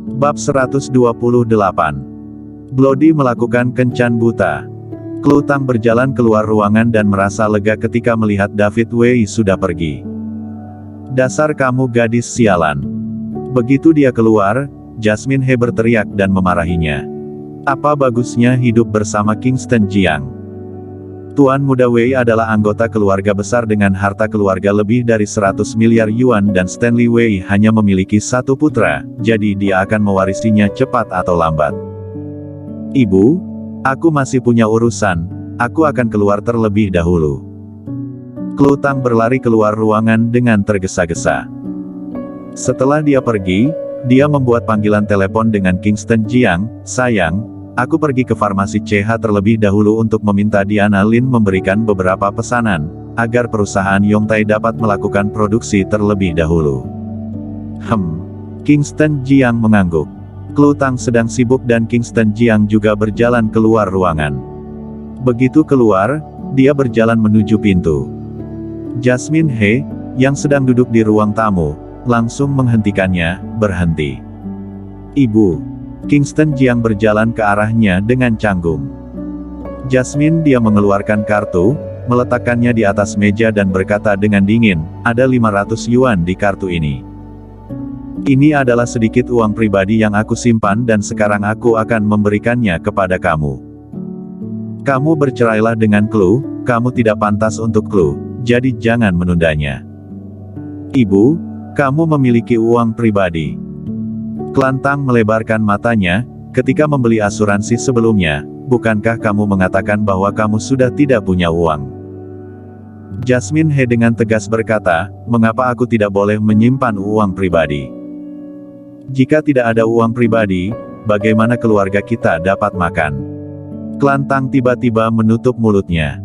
Bab 128. Bloody melakukan kencan buta. Klu Tang berjalan keluar ruangan dan merasa lega ketika melihat David Wei sudah pergi. Dasar kamu gadis sialan. Begitu dia keluar, Jasmine He berteriak dan memarahinya. Apa bagusnya hidup bersama Kingston Jiang? Tuan Muda Wei adalah anggota keluarga besar dengan harta keluarga lebih dari 100 miliar yuan dan Stanley Wei hanya memiliki satu putra, jadi dia akan mewarisinya cepat atau lambat. Ibu, aku masih punya urusan, aku akan keluar terlebih dahulu. Klu Tang berlari keluar ruangan dengan tergesa-gesa. Setelah dia pergi, dia membuat panggilan telepon dengan Kingston Jiang. Sayang, aku pergi ke farmasi CH terlebih dahulu untuk meminta Diana Lin memberikan beberapa pesanan, agar perusahaan Yongtai dapat melakukan produksi terlebih dahulu. Kingston Jiang mengangguk. Klu Tang sedang sibuk dan Kingston Jiang juga berjalan keluar ruangan. Begitu keluar, dia berjalan menuju pintu. Jasmine He, yang sedang duduk di ruang tamu, langsung menghentikannya. Berhenti. Ibu. Kingston Jiang berjalan ke arahnya dengan canggung. Jasmine dia mengeluarkan kartu, meletakkannya di atas meja dan berkata dengan dingin, ada 500 yuan di kartu ini. Ini adalah sedikit uang pribadi yang aku simpan dan sekarang aku akan memberikannya kepada kamu. Kamu bercerailah dengan Klu, kamu tidak pantas untuk Klu, jadi jangan menundanya. Ibu, kamu memiliki uang pribadi. Klantang melebarkan matanya, ketika membeli asuransi sebelumnya, bukankah kamu mengatakan bahwa kamu sudah tidak punya uang? Jasmine He dengan tegas berkata, mengapa aku tidak boleh menyimpan uang pribadi? Jika tidak ada uang pribadi, bagaimana keluarga kita dapat makan? Klantang tiba-tiba menutup mulutnya.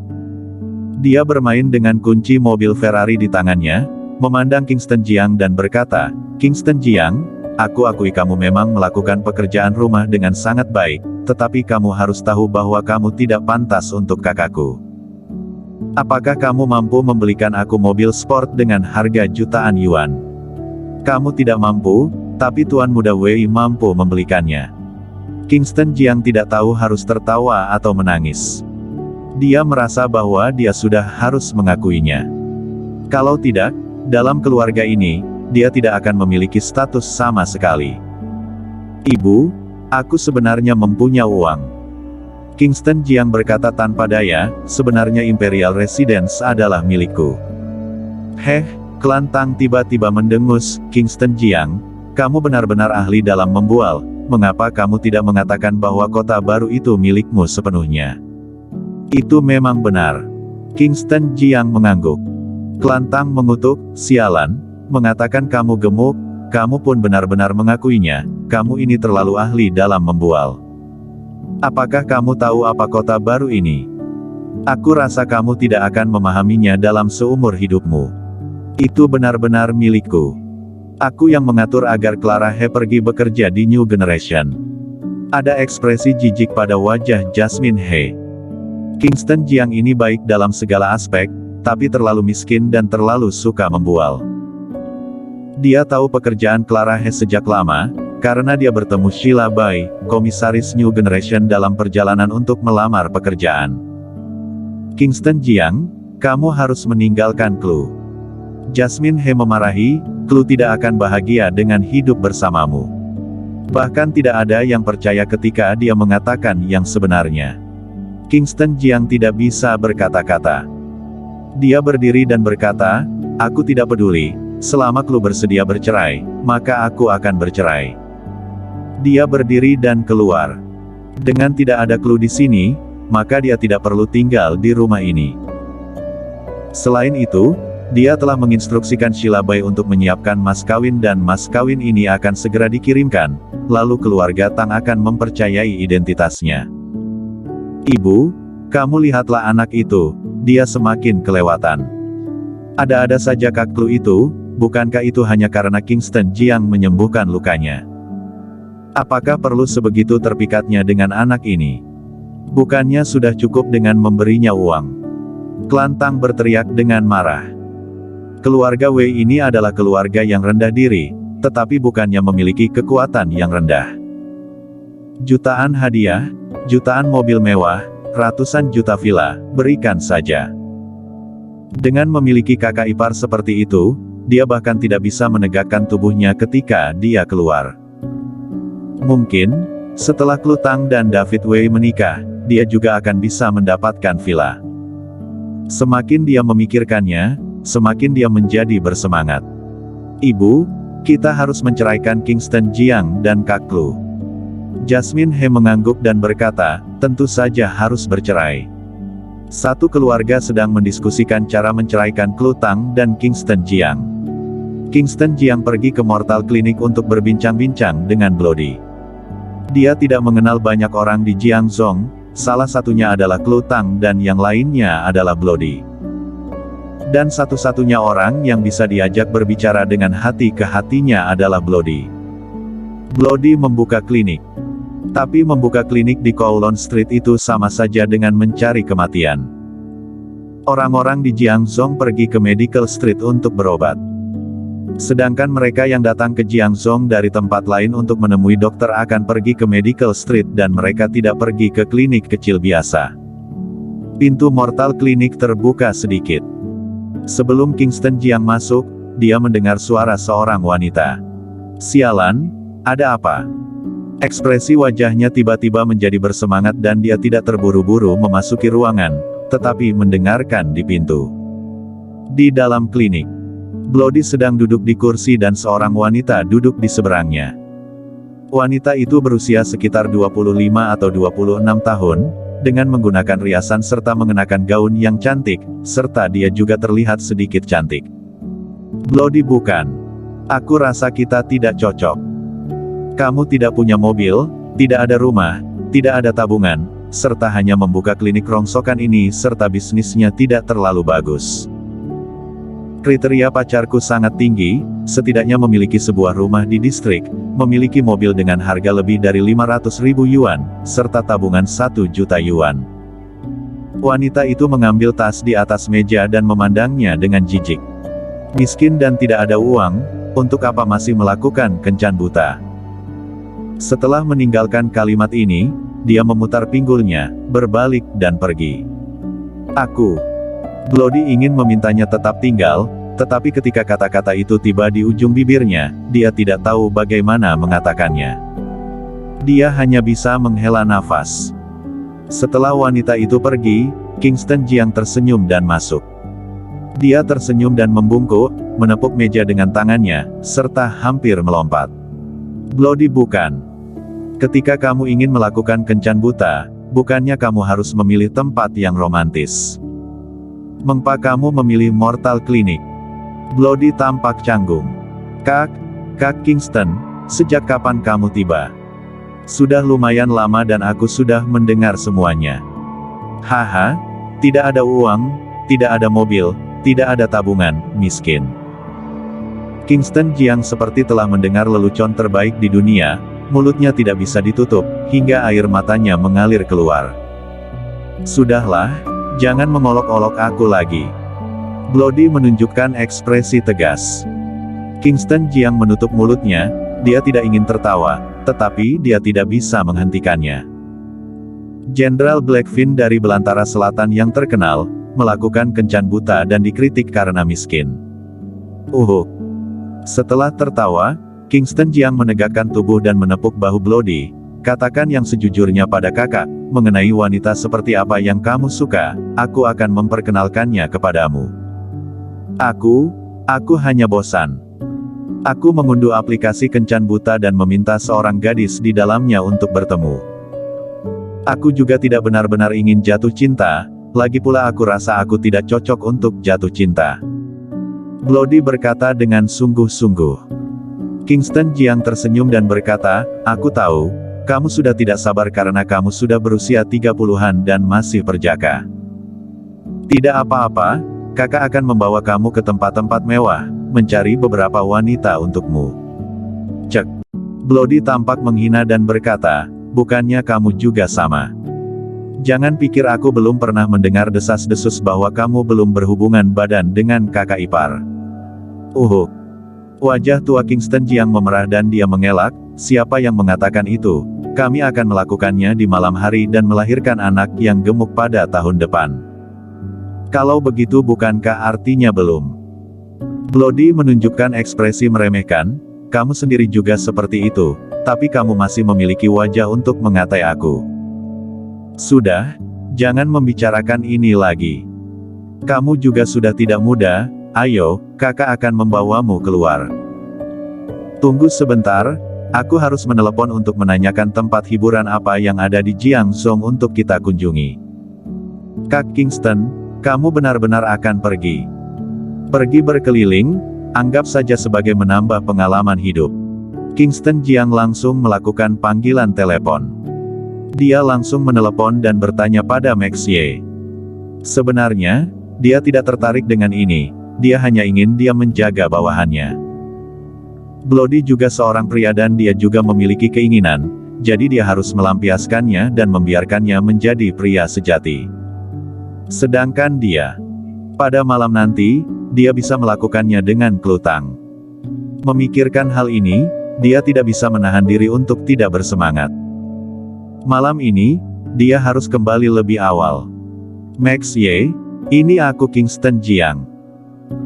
Dia bermain dengan kunci mobil Ferrari di tangannya, memandang Kingston Jiang dan berkata, Kingston Jiang, aku akui kamu memang melakukan pekerjaan rumah dengan sangat baik, tetapi kamu harus tahu bahwa kamu tidak pantas untuk kakakku. Apakah kamu mampu membelikan aku mobil sport dengan harga jutaan yuan? Kamu tidak mampu, tapi Tuan Muda Wei mampu membelikannya. Kingston Jiang tidak tahu harus tertawa atau menangis. Dia merasa bahwa dia sudah harus mengakuinya. Kalau tidak, dalam keluarga ini, dia tidak akan memiliki status sama sekali. Ibu, aku sebenarnya mempunyai uang. Kingston Jiang berkata tanpa daya, sebenarnya Imperial Residence adalah milikku. Klantang tiba-tiba mendengus, Kingston Jiang, kamu benar-benar ahli dalam membual, mengapa kamu tidak mengatakan bahwa kota baru itu milikmu sepenuhnya? Itu memang benar. Kingston Jiang mengangguk. Klantang mengutuk, sialan, mengatakan kamu gemuk, kamu pun benar-benar mengakuinya, kamu ini terlalu ahli dalam membual. Apakah kamu tahu apa kota baru ini? Aku rasa kamu tidak akan memahaminya dalam seumur hidupmu. Itu benar-benar milikku. Aku yang mengatur agar Clara He pergi bekerja di New Generation. Ada ekspresi jijik pada wajah Jasmine He. Kingston Jiang ini baik dalam segala aspek, tapi terlalu miskin dan terlalu suka membual. Dia tahu pekerjaan Clara He sejak lama, karena dia bertemu Sheila Bai, komisaris New Generation dalam perjalanan untuk melamar pekerjaan. Kingston Jiang, kamu harus meninggalkan Klu. Jasmine He memarahi, Klu tidak akan bahagia dengan hidup bersamamu. Bahkan tidak ada yang percaya ketika dia mengatakan yang sebenarnya. Kingston Jiang tidak bisa berkata-kata. Dia berdiri dan berkata, aku tidak peduli, selama Klu bersedia bercerai, maka aku akan bercerai. Dia berdiri dan keluar. Dengan tidak ada Klu di sini, maka dia tidak perlu tinggal di rumah ini. Selain itu, dia telah menginstruksikan Sheila Bai untuk menyiapkan mas kawin dan mas kawin ini akan segera dikirimkan, lalu keluarga Tang akan mempercayai identitasnya. Ibu, kamu lihatlah anak itu, dia semakin kelewatan. Ada-ada saja Kak Klu itu, bukankah itu hanya karena Kingston Jiang menyembuhkan lukanya? Apakah perlu sebegitu terpikatnya dengan anak ini? Bukannya sudah cukup dengan memberinya uang? Klantang berteriak dengan marah. Keluarga Wei ini adalah keluarga yang rendah diri, tetapi bukannya memiliki kekuatan yang rendah. Jutaan hadiah, jutaan mobil mewah, ratusan juta villa, berikan saja. Dengan memiliki kakak ipar seperti itu, dia bahkan tidak bisa menegakkan tubuhnya ketika dia keluar. Mungkin, setelah Klutang dan David Wei menikah, dia juga akan bisa mendapatkan villa. Semakin dia memikirkannya, semakin dia menjadi bersemangat. Ibu, kita harus menceraikan Kingston Jiang dan Kak Klu. Jasmine He mengangguk dan berkata, tentu saja harus bercerai. Satu keluarga sedang mendiskusikan cara menceraikan Klutang dan Kingston Jiang. Kingston Jiang pergi ke Mortal Clinic untuk berbincang-bincang dengan Bloody. Dia tidak mengenal banyak orang di Jiangzhong, salah satunya adalah Klutang dan yang lainnya adalah Bloody. Dan satu-satunya orang yang bisa diajak berbicara dengan hati ke hatinya adalah Bloody. Bloody membuka klinik. Tapi membuka klinik di Kowloon Street itu sama saja dengan mencari kematian. Orang-orang di Jiangzhong pergi ke Medical Street untuk berobat. Sedangkan mereka yang datang ke Jiangzhong dari tempat lain untuk menemui dokter akan pergi ke Medical Street dan mereka tidak pergi ke klinik kecil biasa. Pintu Mortal Clinic terbuka sedikit. Sebelum Kingston Jiang masuk, dia mendengar suara seorang wanita. Sialan, ada apa? Ekspresi wajahnya tiba-tiba menjadi bersemangat dan dia tidak terburu-buru memasuki ruangan, tetapi mendengarkan di pintu. Di dalam klinik, Bloody sedang duduk di kursi dan seorang wanita duduk di seberangnya. Wanita itu berusia sekitar 25 atau 26 tahun, dengan menggunakan riasan serta mengenakan gaun yang cantik, serta dia juga terlihat sedikit cantik. Bloody bukan. Aku rasa kita tidak cocok. Kamu tidak punya mobil, tidak ada rumah, tidak ada tabungan, serta hanya membuka klinik rongsokan ini serta bisnisnya tidak terlalu bagus. Kriteria pacarku sangat tinggi, setidaknya memiliki sebuah rumah di distrik, memiliki mobil dengan harga lebih dari 500.000 yuan, serta tabungan 1 juta yuan. Wanita itu mengambil tas di atas meja dan memandangnya dengan jijik. Miskin dan tidak ada uang, untuk apa masih melakukan kencan buta? Setelah meninggalkan kalimat ini, dia memutar pinggulnya, berbalik dan pergi. Bloody ingin memintanya tetap tinggal, tetapi ketika kata-kata itu tiba di ujung bibirnya, dia tidak tahu bagaimana mengatakannya. Dia hanya bisa menghela nafas. Setelah wanita itu pergi, Kingston Jiang tersenyum dan masuk. Dia tersenyum dan membungkuk, menepuk meja dengan tangannya, serta hampir melompat. Bloody bukan. Ketika kamu ingin melakukan kencan buta, bukannya kamu harus memilih tempat yang romantis. Mengapa kamu memilih Mortal Clinic? Bloody tampak canggung. Kak Kingston, sejak kapan kamu tiba? Sudah lumayan lama dan aku sudah mendengar semuanya. Haha, tidak ada uang, tidak ada mobil, tidak ada tabungan, miskin. Kingston Jiang seperti telah mendengar lelucon terbaik di dunia, mulutnya tidak bisa ditutup, hingga air matanya mengalir keluar. Sudahlah, jangan mengolok-olok aku lagi. Bloody menunjukkan ekspresi tegas. Kingston Jiang menutup mulutnya, dia tidak ingin tertawa, tetapi dia tidak bisa menghentikannya. Jenderal Blackfin dari Belantara Selatan yang terkenal, melakukan kencan buta dan dikritik karena miskin. Setelah tertawa, Kingston Jiang menegakkan tubuh dan menepuk bahu Bloody. Katakan yang sejujurnya pada kakak, mengenai wanita seperti apa yang kamu suka, aku akan memperkenalkannya kepadamu. Aku hanya bosan. Aku mengunduh aplikasi kencan buta dan meminta seorang gadis di dalamnya untuk bertemu. Aku juga tidak benar-benar ingin jatuh cinta, lagi pula aku rasa aku tidak cocok untuk jatuh cinta. Bloody berkata dengan sungguh-sungguh. Kingston Jiang tersenyum dan berkata, aku tahu, kamu sudah tidak sabar karena kamu sudah berusia 30-an dan masih perjaka. Tidak apa-apa, kakak akan membawa kamu ke tempat-tempat mewah, mencari beberapa wanita untukmu. Cek. Bloody tampak menghina dan berkata, bukannya kamu juga sama. Jangan pikir aku belum pernah mendengar desas-desus bahwa kamu belum berhubungan badan dengan kakak ipar. Wajah tua Kingston Jiang memerah dan dia mengelak, siapa yang mengatakan itu? Kami akan melakukannya di malam hari dan melahirkan anak yang gemuk pada tahun depan. Kalau begitu bukankah artinya belum? Bloody menunjukkan ekspresi meremehkan, kamu sendiri juga seperti itu, tapi kamu masih memiliki wajah untuk mengatai aku. Sudah, jangan membicarakan ini lagi. Kamu juga sudah tidak muda, ayo, kakak akan membawamu keluar. Tunggu sebentar, aku harus menelepon untuk menanyakan tempat hiburan apa yang ada di Jiangzhou untuk kita kunjungi. Kak Kingston, kamu benar-benar akan pergi. Pergi berkeliling, anggap saja sebagai menambah pengalaman hidup. Kingston Jiang langsung melakukan panggilan telepon. Dia langsung menelepon dan bertanya pada Max Ye. Sebenarnya, dia tidak tertarik dengan ini, dia hanya ingin dia menjaga bawahannya. Bloody juga seorang pria dan dia juga memiliki keinginan, jadi dia harus melampiaskannya dan membiarkannya menjadi pria sejati. Sedangkan dia, pada malam nanti, dia bisa melakukannya dengan kelutang. Memikirkan hal ini, dia tidak bisa menahan diri untuk tidak bersemangat. Malam ini, dia harus kembali lebih awal. Max Ye, ini aku Kingston Jiang.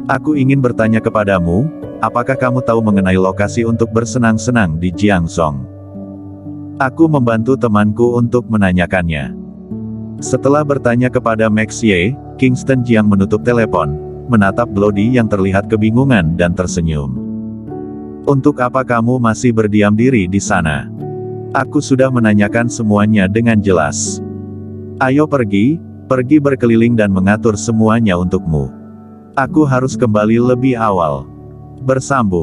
Aku ingin bertanya kepadamu, apakah kamu tahu mengenai lokasi untuk bersenang-senang di Jiangzhou? Aku membantu temanku untuk menanyakannya. Setelah bertanya kepada Max Ye, Kingston Jiang menutup telepon, menatap Bloody yang terlihat kebingungan dan tersenyum. Untuk apa kamu masih berdiam diri di sana? Aku sudah menanyakan semuanya dengan jelas. Ayo pergi berkeliling dan mengatur semuanya untukmu. Aku harus kembali lebih awal. Bersambung.